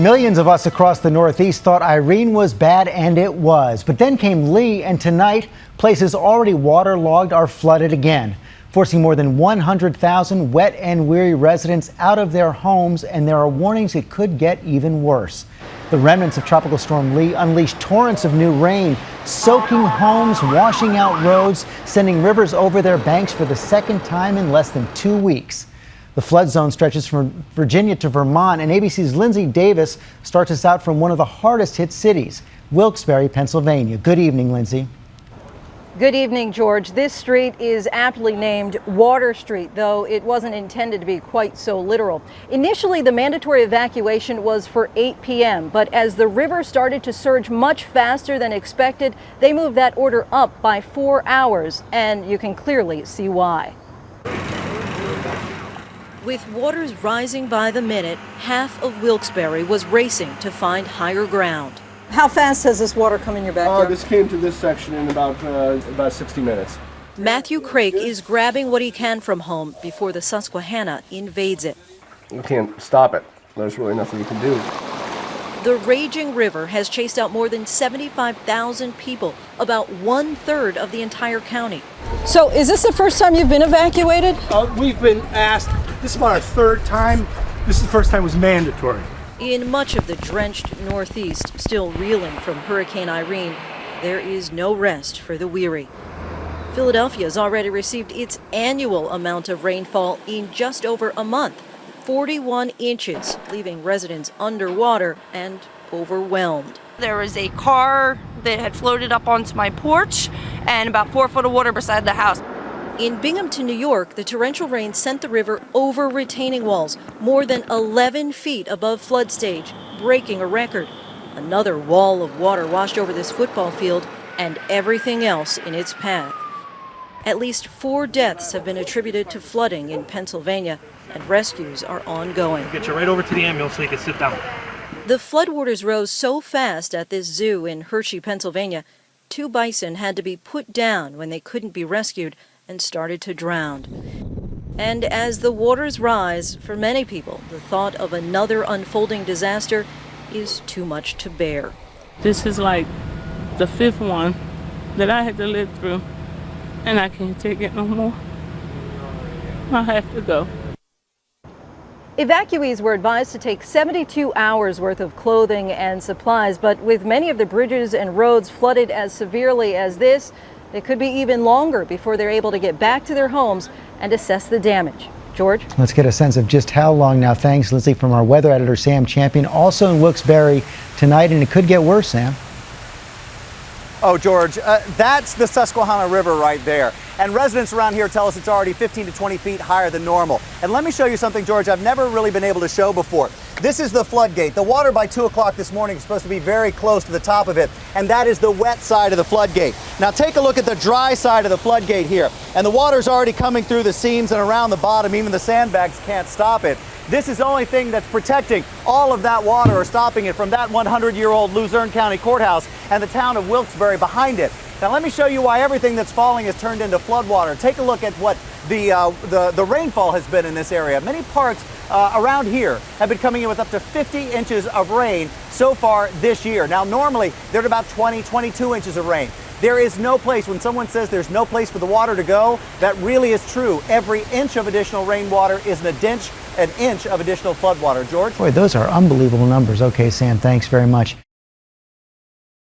Millions of us across the Northeast thought Irene was bad, and it was. But then came Lee, and tonight, places already waterlogged are flooded again, forcing more than 100,000 wet and weary residents out of their homes, and there are warnings it could get even worse. The remnants of Tropical Storm Lee unleashed torrents of new rain, soaking homes, washing out roads, sending rivers over their banks for the second time in less than 2 weeks. The flood zone stretches from Virginia to Vermont, and ABC's Lindsay Davis starts us out from one of the hardest hit cities, Wilkes-Barre, Pennsylvania. Good evening, Lindsay. Good evening, George. This street is aptly named Water Street, though it wasn't intended to be quite so literal. Initially, the mandatory evacuation was for 8 p.m., but as the river started to surge much faster than expected, they moved that order up by 4 hours, and you can clearly see why. With waters rising by the minute, half of Wilkes-Barre was racing to find higher ground. How fast has this water come in your backyard? This came to this section in about 60 minutes. Matthew Craik is grabbing what he can from home before the Susquehanna invades it. You can't stop it. There's really nothing you can do. The raging river has chased out more than 75,000 people, about 1/3 of the entire county. So is this the first time you've been evacuated? We've been asked. This is about our third time. This is the first time it was mandatory. In much of the drenched Northeast, still reeling from Hurricane Irene, there is no rest for the weary. Philadelphia has already received its annual amount of rainfall in just over a month, 41 inches, leaving residents underwater and overwhelmed. There was a car that had floated up onto my porch and about 4 foot of water beside the house. In Binghamton, New York, the torrential rain sent the river over retaining walls, more than 11 feet above flood stage, breaking a record. Another wall of water washed over this football field and everything else in its path. At least 4 deaths have been attributed to flooding in Pennsylvania, and rescues are ongoing. Get you right over to the ambulance so you can sit down. The floodwaters rose so fast at this zoo in Hershey, Pennsylvania, 2 bison had to be put down when they couldn't be rescued and started to drown. And as the waters rise, for many people, the thought of another unfolding disaster is too much to bear. This is like the 5th one that I had to live through, and I can't take it no more. I have to go. Evacuees were advised to take 72 hours worth of clothing and supplies, but with many of the bridges and roads flooded as severely as this, it could be even longer before they're able to get back to their homes and assess the damage. George? Let's get a sense of just how long now. Thanks, Lindsay, from our weather editor, Sam Champion. Also in Wilkes-Barre tonight, and it could get worse, Sam. Oh, George, that's the Susquehanna River right there. And residents around here tell us it's already 15 to 20 feet higher than normal. And let me show you something, George, I've never really been able to show before. This is the floodgate. The water by 2 o'clock this morning is supposed to be very close to the top of it, and that is the wet side of the floodgate. Now take a look at the dry side of the floodgate here. And the water's already coming through the seams and around the bottom. Even the sandbags can't stop it. This is the only thing that's protecting all of that water or stopping it from that 100-year-old Luzerne County Courthouse and the town of Wilkes-Barre behind it. Now let me show you why everything that's falling has turned into floodwater. Take a look at what the rainfall has been in this area. Many parts around here have been coming in with up to 50 inches of rain so far this year. Now normally they're at about 20, 22 inches of rain. There is no place, when someone says there's no place for the water to go, that really is true. Every inch of additional rainwater is an inch of additional floodwater. George? Boy, those are unbelievable numbers. Okay, Sam, thanks very much.